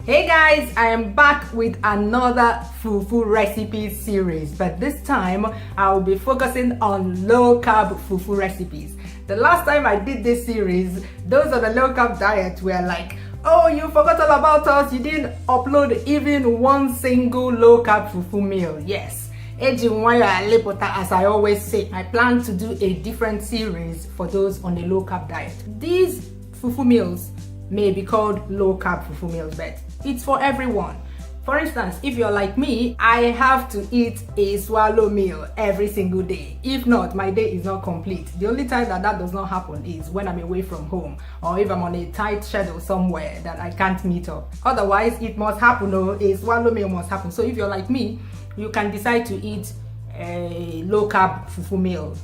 Hey guys, I am back with another fufu recipe series, but this time I will be focusing on low-carb fufu recipes. The last time I did this series, those on the low-carb diet were like, oh, you forgot all about us, you didn't upload even one single low-carb fufu meal. Yes, as I always say, I plan to do a different series for those on the low-carb diet. These fufu meals may be called low-carb fufu meals, but it's for everyone. For instance, if you're like me, I have to eat a swallow meal every single day. If not, my day is not complete. The only time that does not happen is when I'm away from home, or if I'm on a tight schedule somewhere that I can't meet up. Otherwise, it must happen, or a swallow meal must happen. So if you're like me, you can decide to eat a low-carb fufu meal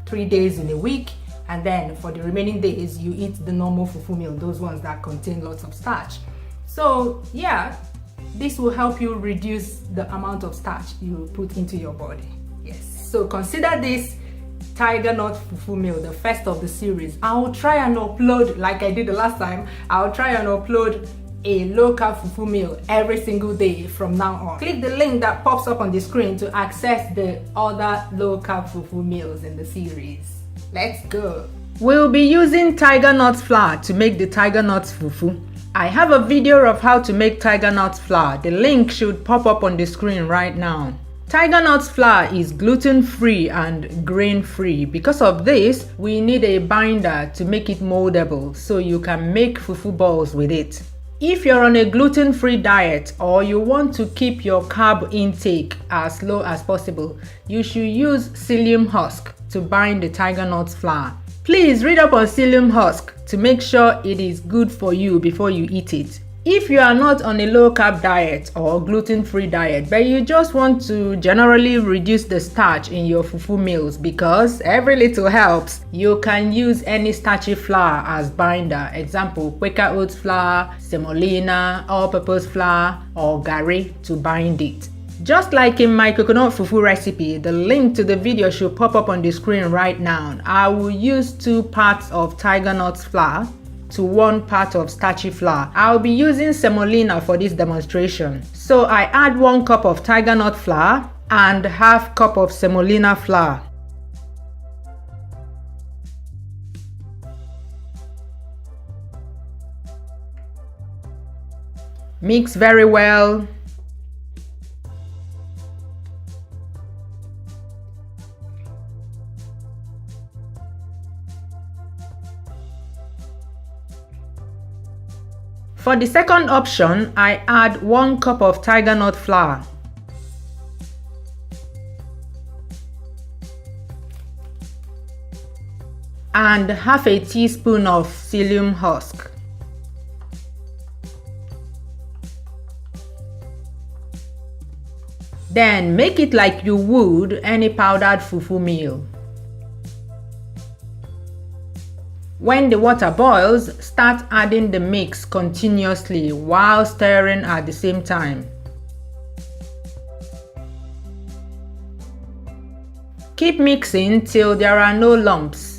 3 days in a week, and then for the remaining days, you eat the normal fufu meal, those ones that contain lots of starch. So yeah, this will help you reduce the amount of starch you put into your body. Yes, so consider this Tigernut Fufu meal, the first of the series. I'll try and upload, like I did the last time, I'll try and upload a low-carb fufu meal every single day from now on. Click the link that pops up on the screen to access the other low-carb fufu meals in the series. Let's go. We'll be using Tigernut flour to make the Tigernut Fufu. I have a video of how to make Tigernut flour. The link should pop up on the screen right now. Tigernut flour is gluten-free and grain-free. Because of this, we need a binder to make it moldable so you can make fufu balls with it. If you're on a gluten-free diet or you want to keep your carb intake as low as possible, you should use Psyllium husk to bind the Tigernut flour. Please read up on Psyllium husk to make sure it is good for you before you eat it. If you are not on a low-carb diet or gluten-free diet, but you just want to generally reduce the starch in your fufu meals because every little helps, you can use any starchy flour as binder. Example, Quaker oats flour, semolina, all-purpose flour, or gari to bind it. Just like in my coconut fufu recipe, the link to the video should pop up on the screen right now. I will use 2 parts of Tigernut flour to 1 part of starchy flour. I'll be using semolina for this demonstration. So I add 1 cup of Tigernut flour and ½ cup of semolina flour. Mix very well. For the second option, I add 1 cup of Tigernut flour and ½ teaspoon of Psyllium husk. Then make it like you would any powdered fufu meal. When the water boils, start adding the mix continuously while stirring at the same time. Keep mixing till there are no lumps.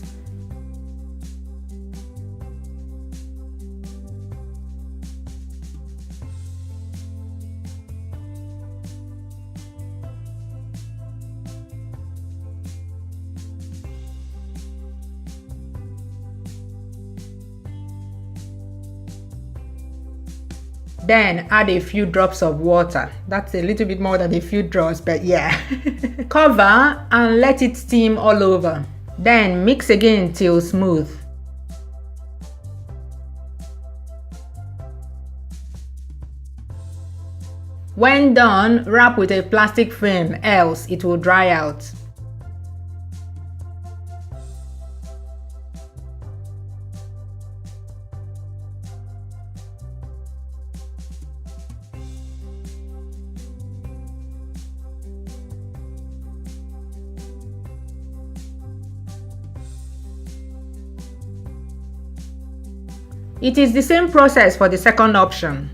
Then add a few drops of water. That's a little bit more than a few drops, but yeah. Cover and let it steam all over. Then mix again till smooth. When done, wrap with a plastic film, else it will dry out. It is the same process for the second option.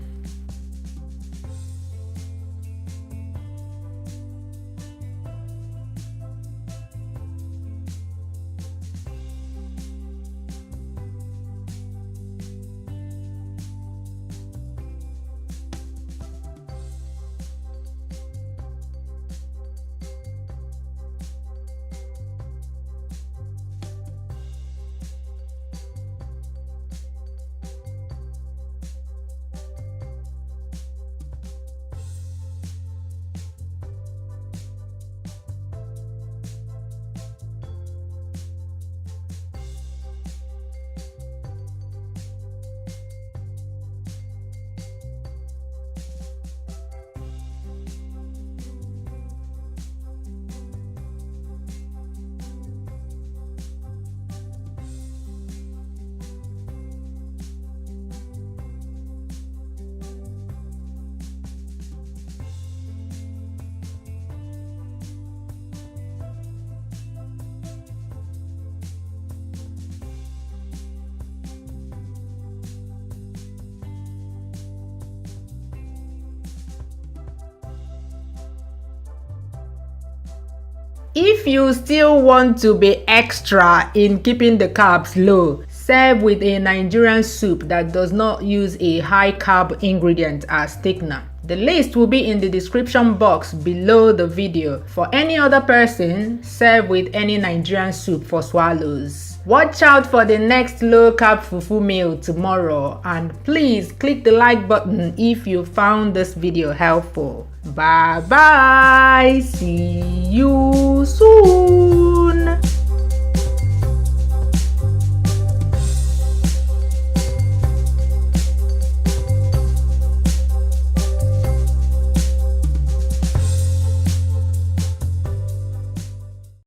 If you still want to be extra in keeping the carbs low, serve with a Nigerian soup that does not use a high carb ingredient as thickener. The list will be in the description box below the video. For any other person, serve with any Nigerian soup for swallows. Watch out for the next low-carb fufu meal tomorrow, and please click the like button if you found this video helpful. Bye bye, see you soon.